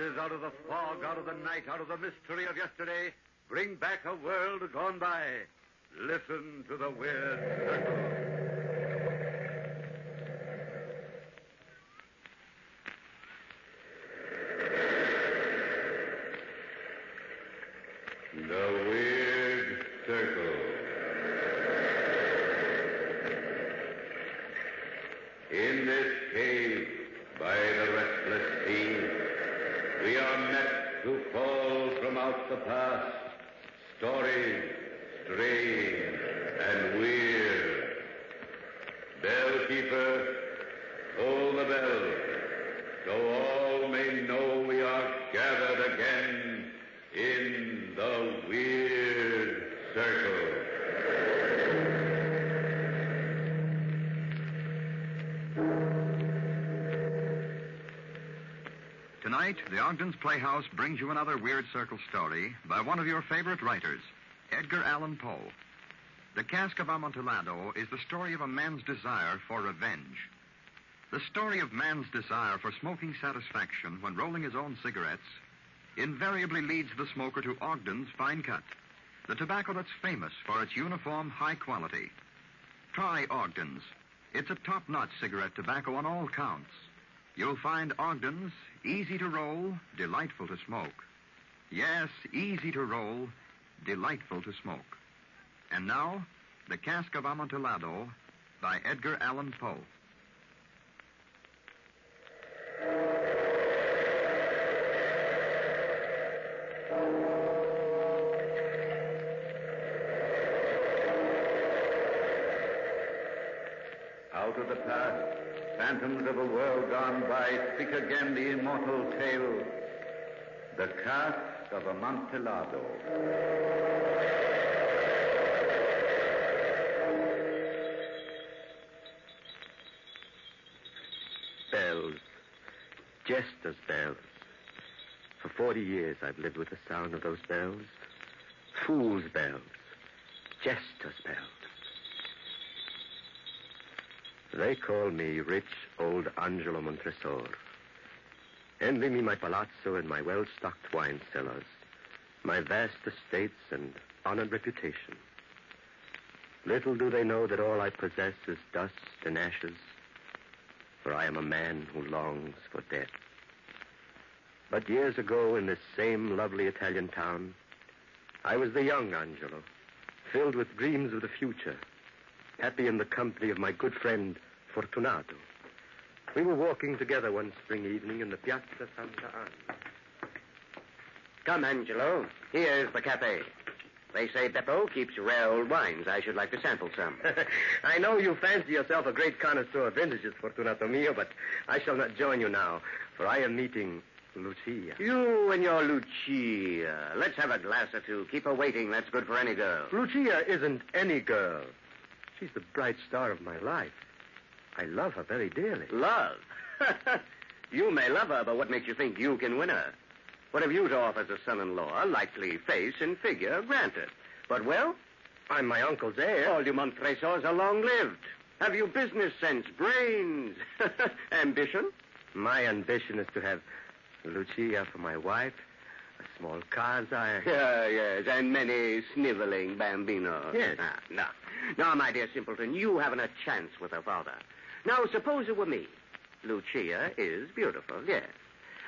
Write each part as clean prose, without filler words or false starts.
voices out of the fog, out of the night, out of the mystery of yesterday, bring back a world gone by. Listen to the Weird Circle. The Weird Circle. In this cave by the restless sea, we are met to call from out the past stories strange and weird. Bellkeeper, toll the bell, so all may know we are gathered again in the Weird Circle. Tonight, the Ogden's Playhouse brings you another Weird Circle story by one of your favorite writers, Edgar Allan Poe. The Cask of Amontillado is the story of a man's desire for revenge. The story of man's desire for smoking satisfaction when rolling his own cigarettes invariably leads the smoker to Ogden's Fine Cut, the tobacco that's famous for its uniform high quality. Try Ogden's. It's a top-notch cigarette tobacco on all counts. You'll find Ogden's easy to roll, delightful to smoke. Yes, easy to roll, delightful to smoke. And now, The Cask of Amontillado by Edgar Allan Poe. Out of the past, phantoms of a world gone by, speak again the immortal tale, The Cask of Amontillado. Bells. Jester's bells. For 40 years I've lived with the sound of those bells. Fool's bells. Jester's bells. They call me rich old Angelo Montresor. Envy me my palazzo and my well-stocked wine cellars, my vast estates and honored reputation. Little do they know that all I possess is dust and ashes, for I am a man who longs for death. But years ago, in this same lovely Italian town, I was the young Angelo, filled with dreams of the future, happy in the company of my good friend, Fortunato. We were walking together one spring evening in the Piazza Santa Anna. Come, Angelo. Here's the cafe. They say Beppo keeps rare old wines. I should like to sample some. I know you fancy yourself a great connoisseur of vintages, Fortunato mio, but I shall not join you now, for I am meeting Lucia. You and your Lucia. Let's have a glass or two. Keep her waiting. That's good for any girl. Lucia isn't any girl. She's the bright star of my life. I love her very dearly. Love? You may love her, but what makes you think you can win her? What have you to offer as a son-in-law? A likely face and figure, granted. But, well, I'm my uncle's heir. All you Montresors are long-lived. Have you business sense, brains, ambition? My ambition is to have Lucia for my wife, a small casa. Yes, and many sniveling bambinos. Yes. Now, my dear simpleton, you haven't a chance with her father. Now, suppose it were me. Lucia is beautiful, yes.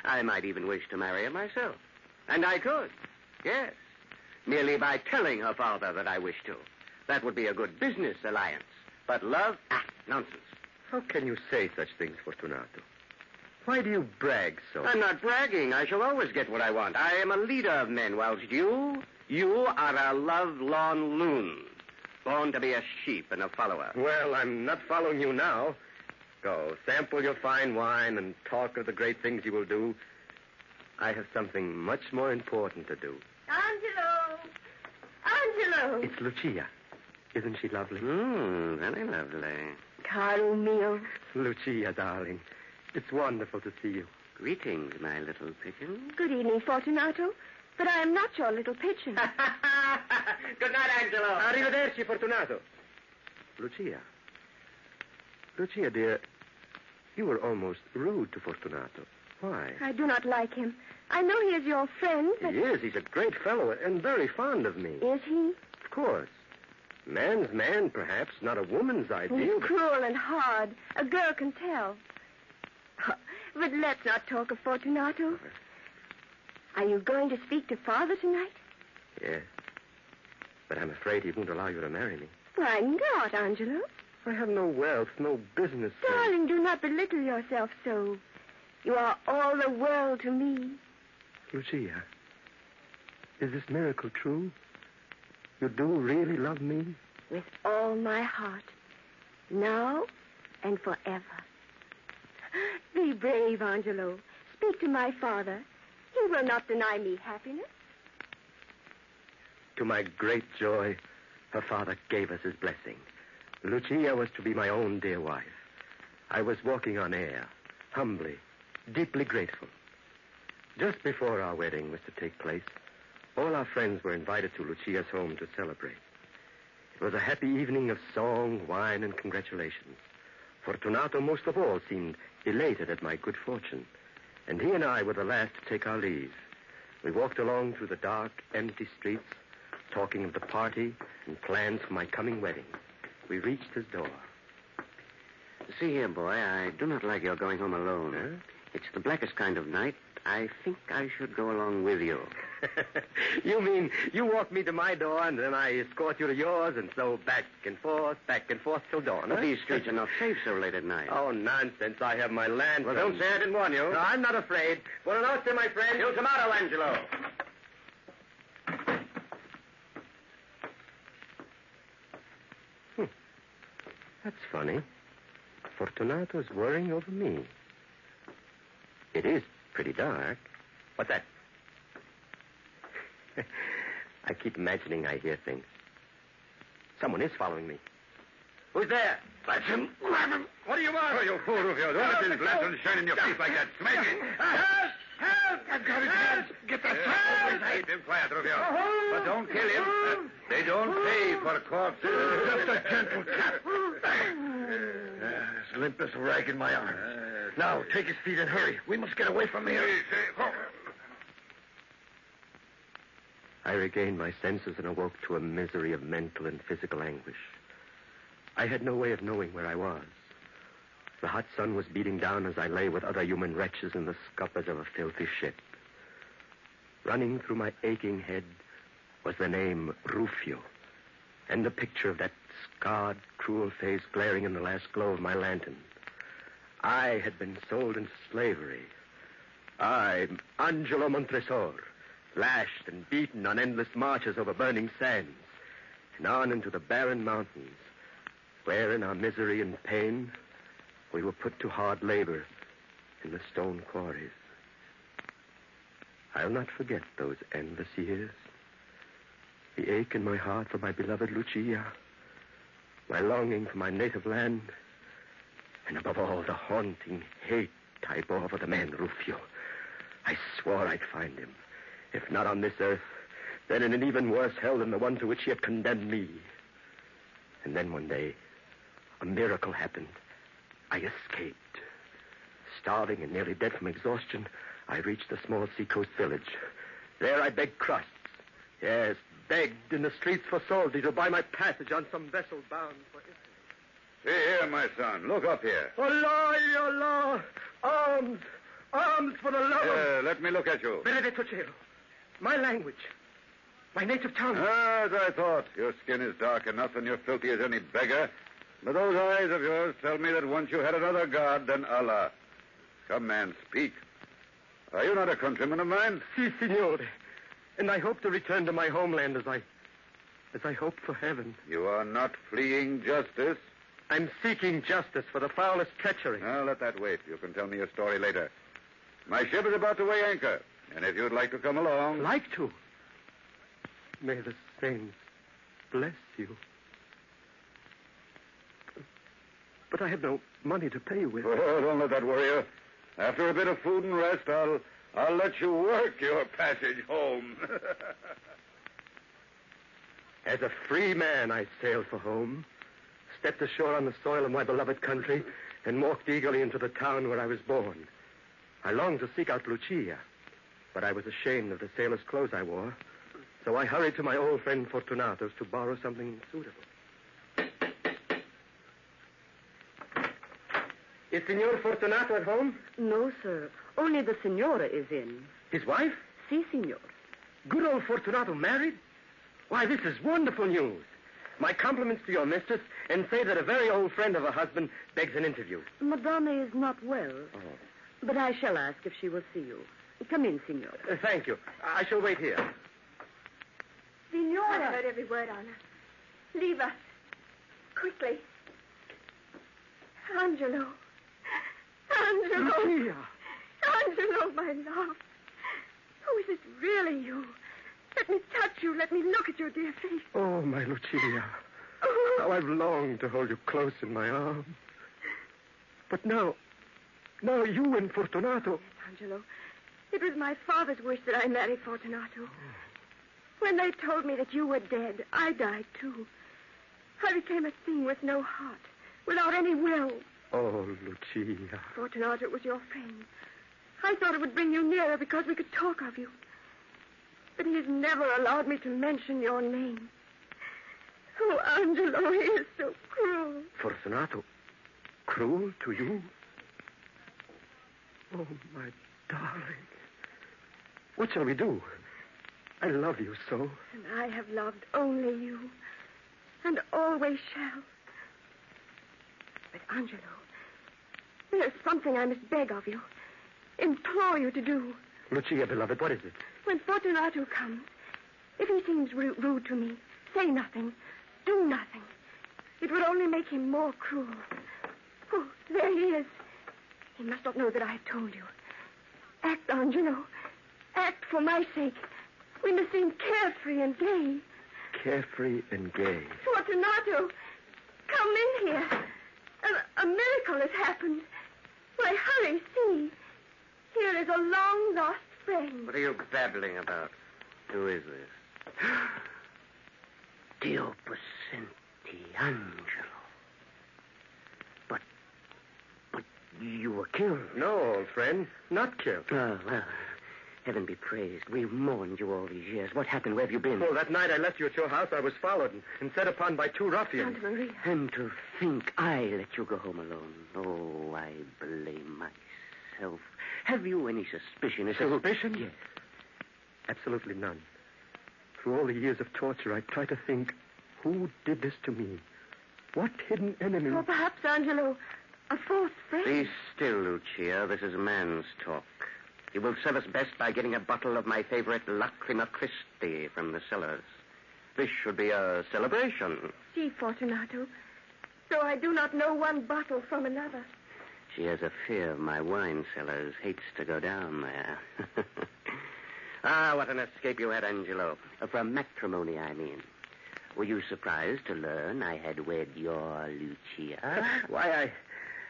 I might even wish to marry her myself. And I could, yes. Merely by telling her father that I wish to. That would be a good business alliance. But love? Nonsense. How can you say such things, Fortunato? Why do you brag so? I'm not bragging. I shall always get what I want. I am a leader of men, whilst you are a love-lorn loon. Born to be a sheep and a follower. Well, I'm not following you now. Go, sample your fine wine and talk of the great things you will do. I have something much more important to do. Angelo! Angelo! It's Lucia. Isn't she lovely? Very lovely. Caro mio. Lucia, darling. It's wonderful to see you. Greetings, my little pigeon. Good evening, Fortunato. But I am not your little pigeon. Good night, Angelo. Arrivederci, Fortunato. Lucia. Lucia, dear, you were almost rude to Fortunato. Why? I do not like him. I know he is your friend, but... He is. He's a great fellow and very fond of me. Is he? Of course. Man's man, perhaps, not a woman's He's ideal. cruel and hard. A girl can tell. But let's not talk of Fortunato. Are you going to speak to Father tonight? Yes. But I'm afraid he won't allow you to marry me. Why not, Angelo? I have no wealth, no business. Darling, do not belittle yourself so. You are all the world to me. Lucia, is this miracle true? You do really love me? With all my heart. Now and forever. Be brave, Angelo. Speak to my father. He will not deny me happiness. To my great joy, her father gave us his blessing. Lucia was to be my own dear wife. I was walking on air, humbly, deeply grateful. Just before our wedding was to take place, all our friends were invited to Lucia's home to celebrate. It was a happy evening of song, wine, and congratulations. Fortunato, most of all, seemed elated at my good fortune, and he and I were the last to take our leave. We walked along through the dark, empty streets, talking of the party and plans for my coming wedding. We reached his door. See here, boy, I do not like your going home alone. Huh? It's the blackest kind of night. I think I should go along with you. You mean you walk me to my door and then I escort you to yours and so back and forth till dawn, huh? But these streets are not safe so late at night. Oh, nonsense. I have my land. Well, don't say I didn't warn you. No, I'm not afraid. Buona notte, my friend. Il tomato, Angelo. That's funny. Fortunato's worrying over me. It is pretty dark. What's that? I keep imagining I hear things. Someone is following me. Who's there? That's him. Grab him. What do you want? Oh, you fool, Rufio. Don't let this lantern shine in your face like that. Smack it. Help! I've got his hands. Get that stuff over Keep him quiet, Rufio. But don't kill him. They don't pay for corpses. Just a gentle tap. As limp as a rag in my arm. Now, take his feet and hurry. We must get away from here. I regained my senses and awoke to a misery of mental and physical anguish. I had no way of knowing where I was. The hot sun was beating down as I lay with other human wretches in the scuppers of a filthy ship. Running through my aching head was the name Rufio, and the picture of that scarred, cruel face glaring in the last glow of my lantern. I had been sold into slavery. I'm Angelo Montresor, lashed and beaten on endless marches over burning sands, and on into the barren mountains, where in our misery and pain, we were put to hard labor in the stone quarries. I'll not forget those endless years. The ache in my heart for my beloved Lucia, my longing for my native land, and above all, the haunting hate I bore for the man Rufio. I swore I'd find him, if not on this earth, then in an even worse hell than the one to which he had condemned me. And then one day, a miracle happened. I escaped. Starving and nearly dead from exhaustion, I reached a small seacoast village. There I begged crusts. Yes, begged in the streets for soldi to buy my passage on some vessel bound for Italy. See here, my son. Look up here. Allah, Allah! Arms! Arms for the love of... Let me look at you. Benedetto Cielo. My language. My native tongue. As I thought. Your skin is dark enough and you're filthy as any beggar. But those eyes of yours tell me that once you had another god than Allah. Come, man, speak. Are you not a countryman of mine? Si, signore. And I hope to return to my homeland as I hope for heaven. You are not fleeing justice. I'm seeking justice for the foulest treachery. Now, let that wait. You can tell me your story later. My ship is about to weigh anchor. And if you'd like to come along... Like to? May the saints bless you. But I have no money to pay you with. Oh, don't let that worry you. After a bit of food and rest, I'll let you work your passage home. As a free man, I sailed for home, stepped ashore on the soil of my beloved country, and walked eagerly into the town where I was born. I longed to seek out Lucia, but I was ashamed of the sailor's clothes I wore. So I hurried to my old friend Fortunato's to borrow something suitable. Is Signor Fortunato at home? No, sir. Only the Signora is in. His wife? Si, Signor. Good old Fortunato married? Why, this is wonderful news. My compliments to your mistress, and say that a very old friend of her husband begs an interview. Madame is not well. Oh. But I shall ask if she will see you. Come in, Signor. Thank you. I shall wait here. Signora. I've heard every word, Anna. Leave us. Quickly. Angelo. Angelo. Lucia. Angelo, my love. Oh, is it really you? Let me touch you. Let me look at your dear face. Oh, my Lucia. Oh. How I've longed to hold you close in my arms. But now you and Fortunato... Angelo, it was my father's wish that I marry Fortunato. When they told me that you were dead, I died, too. I became a thing with no heart, without any will. Oh, Lucia. Fortunato was your friend. I thought it would bring you nearer because we could talk of you. But he has never allowed me to mention your name. Oh, Angelo, he is so cruel. Fortunato? Cruel to you? Oh, my darling. What shall we do? I love you so. And I have loved only you. And always shall. But, Angelo, there's something I must beg of you. Implore you to do. Lucia, beloved, what is it? When Fortunato comes, if he seems rude to me, say nothing. Do nothing. It would only make him more cruel. Oh, there he is. He must not know that I have told you. Act, Angelo. Act for my sake. We must seem carefree and gay. Carefree and gay. Fortunato, come in here. A miracle has happened. Why, hurry, see. Here is a long-lost friend. What are you babbling about? Who is this? Dio Possenti, Angelo. But you were killed. No, old friend. Not killed. Oh, well, heaven be praised. We've mourned you all these years. What happened? Where have you been? Well, that night I left you at your house, I was followed and set upon by two ruffians. Santa Maria. And to think I let you go home alone. Oh, I blame myself. Have you any suspicion? Suspicion? Yes. Absolutely none. Through all the years of torture, I try to think, who did this to me? What hidden enemy? Or perhaps, Angelo, a false friend. Be still, Lucia. This is man's talk. You will serve us best by getting a bottle of my favorite Lacrima Christi from the cellars. This should be a celebration. See, Fortunato. So I do not know one bottle from another. She has a fear of my wine cellars. Hates to go down there. Ah, what an escape you had, Angelo. From matrimony, I mean. Were you surprised to learn I had wed your Lucia? Why,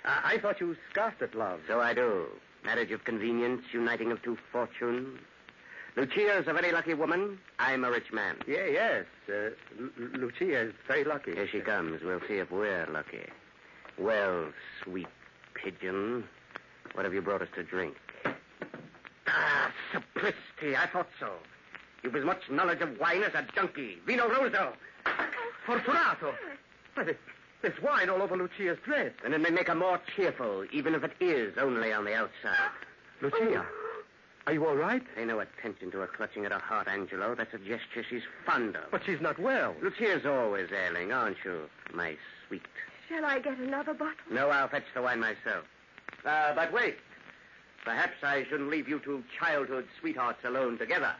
I thought you scoffed at love. So I do. Marriage of convenience, uniting of two fortunes. Lucia's a very lucky woman. I'm a rich man. Yeah, yes. Lucia is very lucky. Here she comes. We'll see if we're lucky. Well, sweet pigeon, what have you brought us to drink? Ah, sapristi, I thought so. You've as much knowledge of wine as a donkey. Vino Rosso. Fortunato! There's wine all over Lucia's dress. And it may make her more cheerful, even if it is only on the outside. Lucia, are you all right? Pay no attention to her clutching at her heart, Angelo. That's a gesture she's fond of. But she's not well. Lucia's always ailing, aren't you, my sweet? Shall I get another bottle? No, I'll fetch the wine myself. But wait. Perhaps I shouldn't leave you two childhood sweethearts alone together.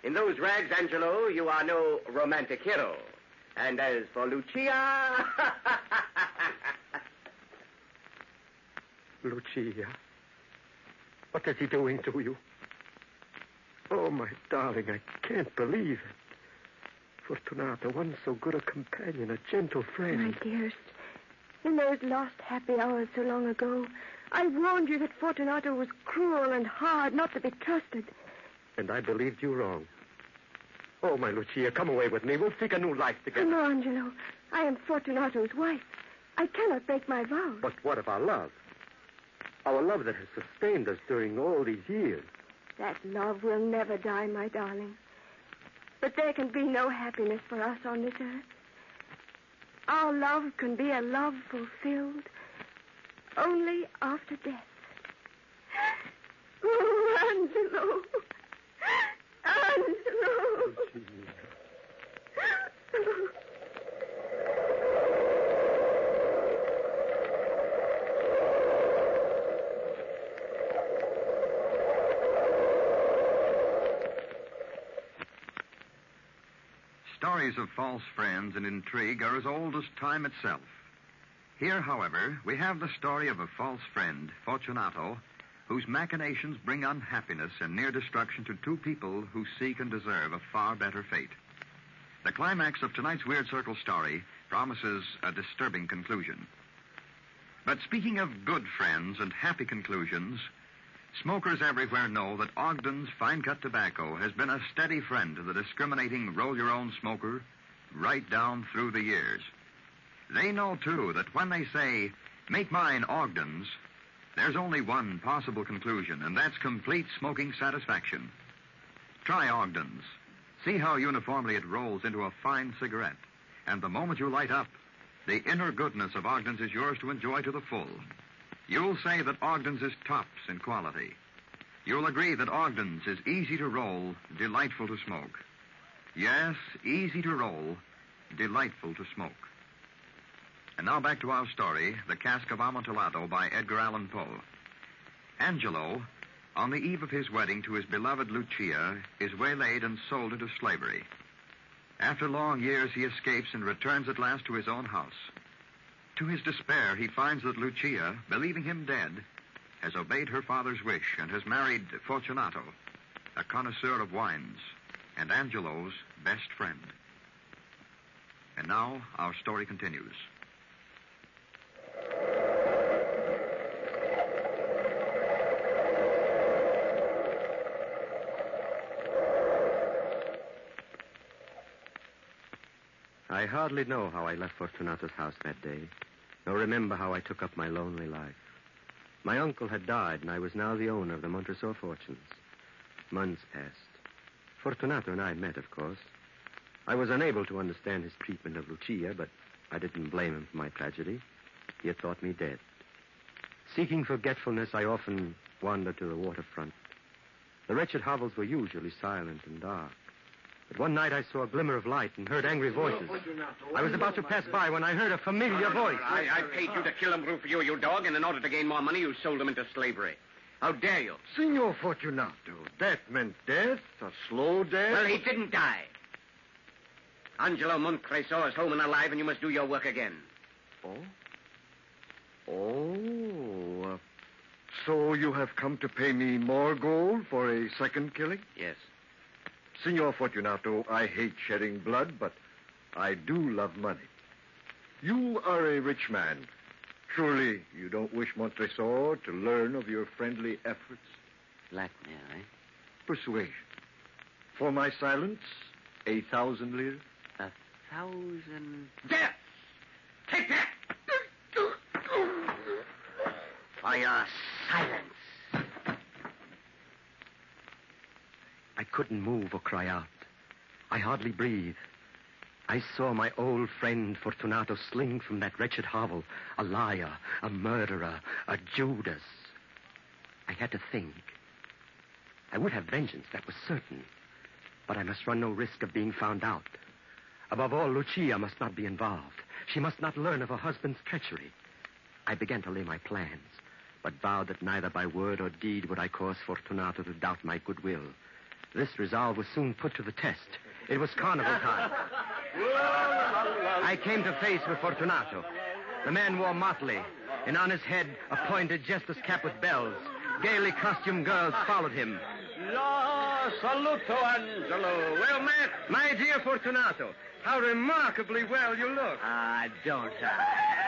In those rags, Angelo, you are no romantic hero. And as for Lucia... Lucia, what is he doing to you? Oh, my darling, I can't believe it. Fortunato, once so good a companion, a gentle friend. My dearest, in those lost happy hours so long ago, I warned you that Fortunato was cruel and hard, not to be trusted. And I believed you wrong. Oh, my Lucia, come away with me. We'll seek a new life together. No, Angelo. I am Fortunato's wife. I cannot break my vows. But what of our love? Our love that has sustained us during all these years. That love will never die, my darling. But there can be no happiness for us on this earth. Our love can be a love fulfilled only after death. Oh, Angelo. Angelo. Stories of false friends and intrigue are as old as time itself. Here, however, we have the story of a false friend, Fortunato, whose machinations bring unhappiness and near destruction to two people who seek and deserve a far better fate. The climax of tonight's Weird Circle story promises a disturbing conclusion. But speaking of good friends and happy conclusions, smokers everywhere know that Ogden's fine-cut tobacco has been a steady friend to the discriminating roll-your-own smoker right down through the years. They know, too, that when they say, "Make mine Ogden's," there's only one possible conclusion, and that's complete smoking satisfaction. Try Ogden's. See how uniformly it rolls into a fine cigarette. And the moment you light up, the inner goodness of Ogden's is yours to enjoy to the full. You'll say that Ogden's is tops in quality. You'll agree that Ogden's is easy to roll, delightful to smoke. Yes, easy to roll, delightful to smoke. And now back to our story, The Cask of Amontillado by Edgar Allan Poe. Angelo, on the eve of his wedding to his beloved Lucia, is waylaid and sold into slavery. After long years, he escapes and returns at last to his own house. To his despair, he finds that Lucia, believing him dead, has obeyed her father's wish and has married Fortunato, a connoisseur of wines, and Angelo's best friend. And now, our story continues. I hardly know how I left Fortunato's house that day, nor remember how I took up my lonely life. My uncle had died, and I was now the owner of the Montresor fortunes. Months passed. Fortunato and I met, of course. I was unable to understand his treatment of Lucia, but I didn't blame him for my tragedy. He had thought me dead. Seeking forgetfulness, I often wandered to the waterfront. The wretched hovels were usually silent and dark. But one night I saw a glimmer of light and heard angry voices. I was about to pass by when I heard a familiar voice. I paid you to kill him for you dog, and in order to gain more money, you sold him into slavery. How dare you? Signor Fortunato, that meant death, a slow death. Well, he didn't die. Angelo Montresor is home and alive, and you must do your work again. So you have come to pay me more gold for a second killing? Yes. Signor Fortunato, I hate shedding blood, but I do love money. You are a rich man. Surely you don't wish Montresor to learn of your friendly efforts? Blackmail, eh? Persuasion. For my silence, 1,000 lire. 1,000... Death! Take that! For your silence. I couldn't move or cry out. I hardly breathed. I saw my old friend Fortunato sling from that wretched hovel, a liar, a murderer, a Judas. I had to think. I would have vengeance, that was certain. But I must run no risk of being found out. Above all, Lucia must not be involved. She must not learn of her husband's treachery. I began to lay my plans, but vowed that neither by word or deed would I cause Fortunato to doubt my goodwill. This resolve was soon put to the test. It was carnival time. I came to face with Fortunato. The man wore motley, and on his head a pointed jester's cap with bells. Gaily costumed girls followed him. La saluto, Angelo. Well met. My dear Fortunato, how remarkably well you look. Don't I?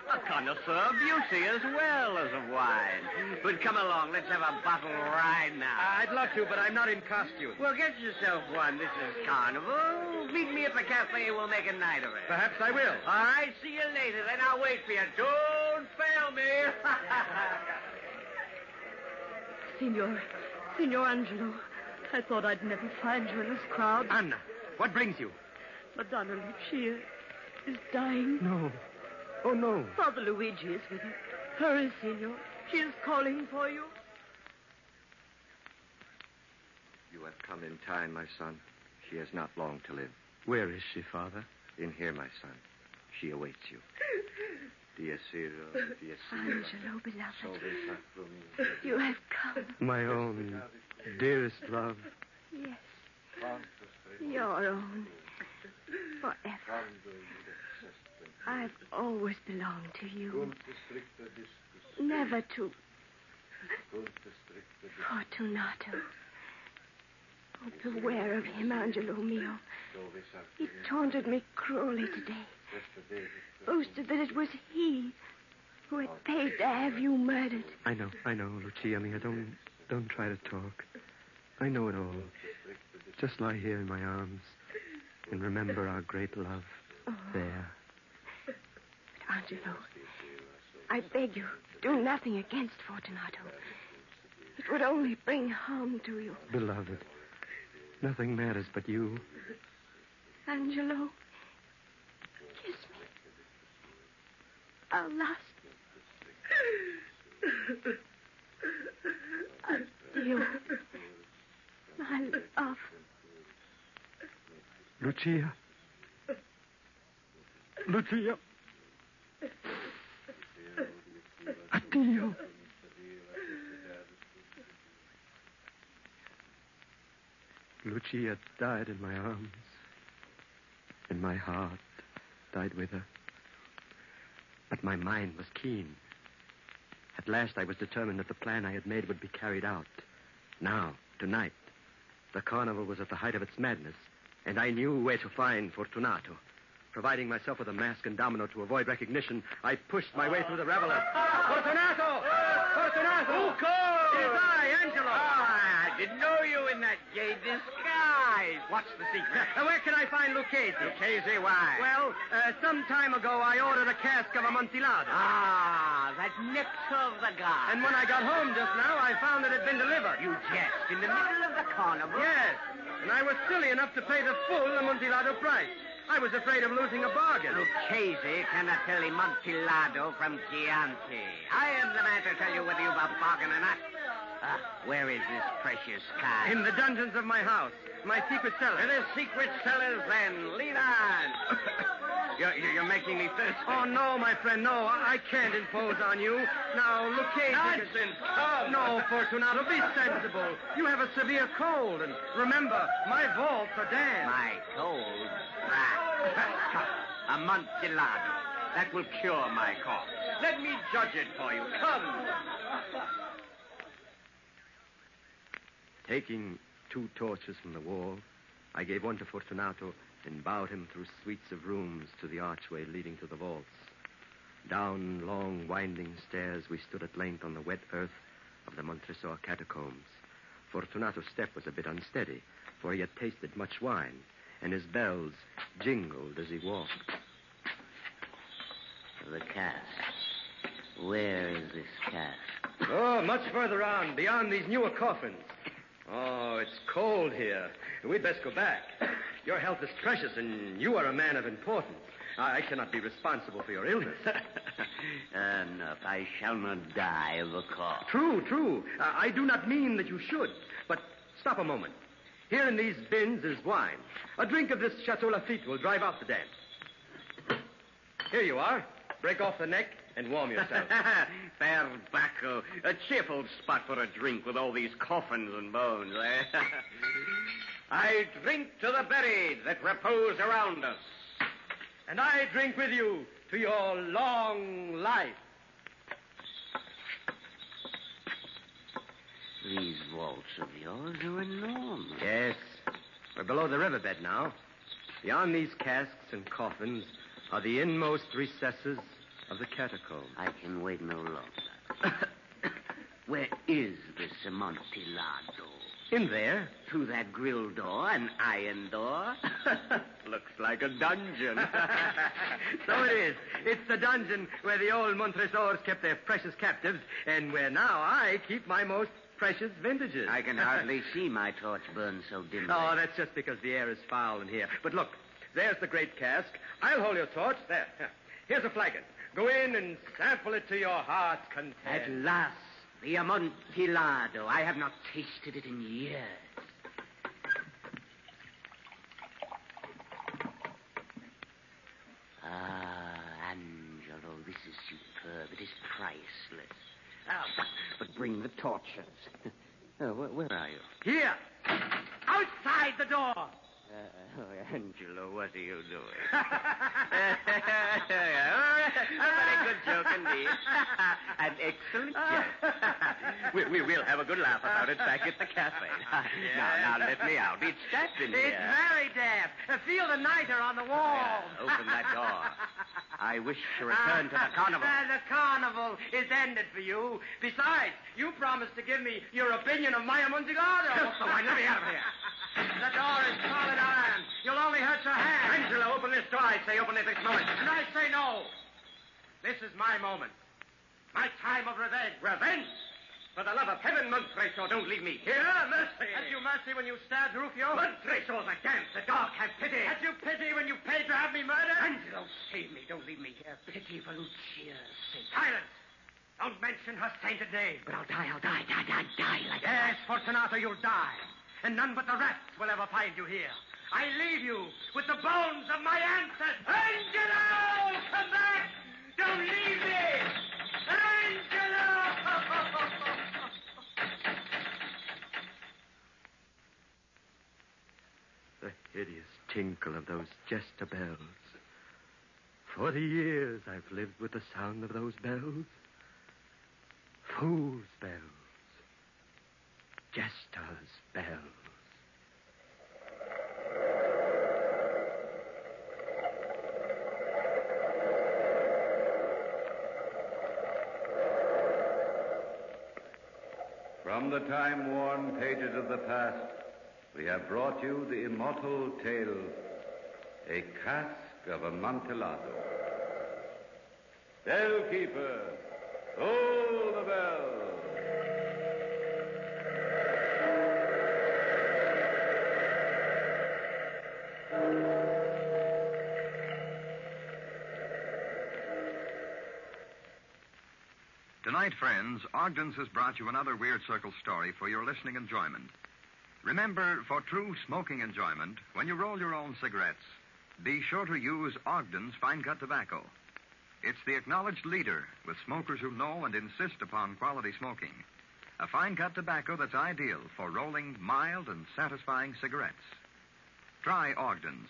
A connoisseur of beauty as well as of wine. But come along, let's have a bottle right now. I'd love to, but I'm not in costume. Well, get yourself one. This is carnival. Meet me at the cafe. We'll make a night of it. Perhaps I will. All right, see you later. Then I'll wait for you. Don't fail Follow me. Signor Angelo, I thought I'd never find you in this crowd. Anna, what brings you? Madonna Lucia is dying. No. Oh, no. Father Luigi is with her. Hurry, Signor. She is calling for you. You have come in time, my son. She has not long to live. Where is she, Father? In here, my son. She awaits you. Angelo, beloved, you have come. My own dearest love. Yes, your own. Forever. I've always belonged to you. Never to Fortunato. Oh, beware of him, Angelo mio. He taunted me cruelly today. Boasted that it was he who had paid to have you murdered. I know, Lucia mia. Don't try to talk. I know it all. Just lie here in my arms and remember our great love. Oh. There. But Angelo, I beg you, do nothing against Fortunato. It would only bring harm to you. Beloved, nothing matters but you. Angelo, kiss me. Our last. Adieu. My love. Lucia. Addio. Lucia died in my arms, and my heart died with her. But my mind was keen. At last I was determined that the plan I had made would be carried out. Now, tonight, the carnival was at the height of its madness, and I knew where to find Fortunato. Providing myself with a mask and domino to avoid recognition, I pushed my way through the revelers. Fortunato! Who called? It is I, Angelo. I didn't know you in that gay disguise. What's the secret? Where can I find Lucchese? Lucchese, why? Well, some time ago I ordered a cask of Amontillado. Ah, that nips of the gods. And when I got home just now, I found it had been delivered. You jest. In the middle of the carnival? Yes. And I was silly enough to pay the full Amontillado price. I was afraid of losing a bargain. Lucchese cannot tell Amontillado from Chianti. I am the man to tell you whether you've a bargain or not. Where is this precious cask? In the dungeons of my house. My secret cellar. To the secret cellars, then. Lead on. You're making me thirsty. Oh, no, my friend, no. I can't impose on you. Now, Lucchese... Nonsense. Come. No, Fortunato, be sensible. You have a severe cold, and remember, my vaults are damp. My cold? Amontillado. That will cure my cough. Let me judge it for you. Come. Taking 2 torches from the wall, I gave one to Fortunato and bowed him through suites of rooms to the archway leading to the vaults. Down long, winding stairs, we stood at length on the wet earth of the Montresor catacombs. Fortunato's step was a bit unsteady, for he had tasted much wine, and his bells jingled as he walked. The cask. Where is this cask? Oh, much further on, beyond these newer coffins. Oh, it's cold here. We'd best go back. Your health is precious, and you are a man of importance. I cannot be responsible for your illness. Enough. I shall not die of a cough. True. I do not mean that you should. But stop a moment. Here in these bins is wine. A drink of this Chateau Lafitte will drive out the damp. Here you are. Break off the neck and warm yourself. Fair bacco. A cheerful spot for a drink with all these coffins and bones, eh? I drink to the buried that repose around us. And I drink with you to your long life. These vaults of yours are enormous. Yes. We're below the riverbed now. Beyond these casks and coffins are the inmost recesses of the catacombs. I can wait no longer. Where is this Amontillado? In there. Through that grill door, an iron door? Looks like a dungeon. So it is. It's the dungeon where the old Montresors kept their precious captives, and where now I keep my most precious vintages. I can hardly see my torch burn so dimly. Oh, that's just because the air is foul in here. But look, there's the great cask. I'll hold your torch. There. Here's a flagon. Go in and sample it to your heart's content. At last, the Amontillado. I have not tasted it in years. Ah, Angelo, this is superb. It is priceless. Oh, but bring the torches. Oh, where are you? Here. Outside the door. Angelo, what are you doing? A very good joke indeed. An excellent joke. We'll have a good laugh about it back at the cafe. Now, let me out. It's damp in here. It's very damp. Feel the niter on the wall. Open that door. I wish to return to the carnival. The carnival is ended for you. Besides, you promised to give me your opinion of my Amontillado. So let me out of here. The door is solid iron. You'll only hurt your hand. Angelo, open this door. I say open it this moment. And I say no. This is my moment. My time of revenge. Revenge? For the love of heaven, Montresor, don't leave me here. Mercy. Had you mercy when you stabbed Rufio? Montresor's a damned. The dog had pity. Had you pity when you paid to have me murdered? Angelo, save me. Don't leave me here. Pity for Lucia's sake. Silence. Don't mention her sainted name. But I'll die like Yes, Fortunato, you'll die. And none but the rats will ever find you here. I leave you with the bones of my ancestors. Angelo! Come back! Don't leave me! Angelo! The hideous tinkle of those jester bells. 40 years I've lived with the sound of those bells. Fool's bells. Jester's bells. From the time-worn pages of the past, we have brought you the immortal tale, A Cask of Amontillado. Bellkeeper, toll the bell. Tonight, friends, Ogden's has brought you another Weird Circle story for your listening enjoyment. Remember, for true smoking enjoyment, when you roll your own cigarettes, be sure to use Ogden's Fine Cut Tobacco. It's the acknowledged leader with smokers who know and insist upon quality smoking. A fine cut tobacco that's ideal for rolling mild and satisfying cigarettes. Try Ogden's.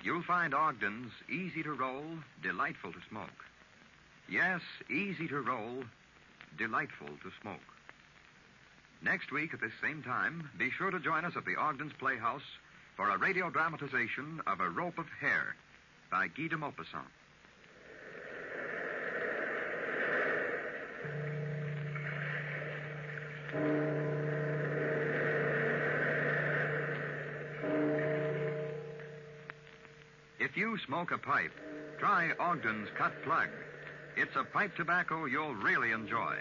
You'll find Ogden's easy to roll, delightful to smoke. Yes, easy to roll, delightful to smoke. Next week at this same time, be sure to join us at the Ogden's Playhouse for a radio dramatization of A Rope of Hair by Guy de Maupassant. If you smoke a pipe, try Ogden's Cut Plug. It's a pipe tobacco you'll really enjoy.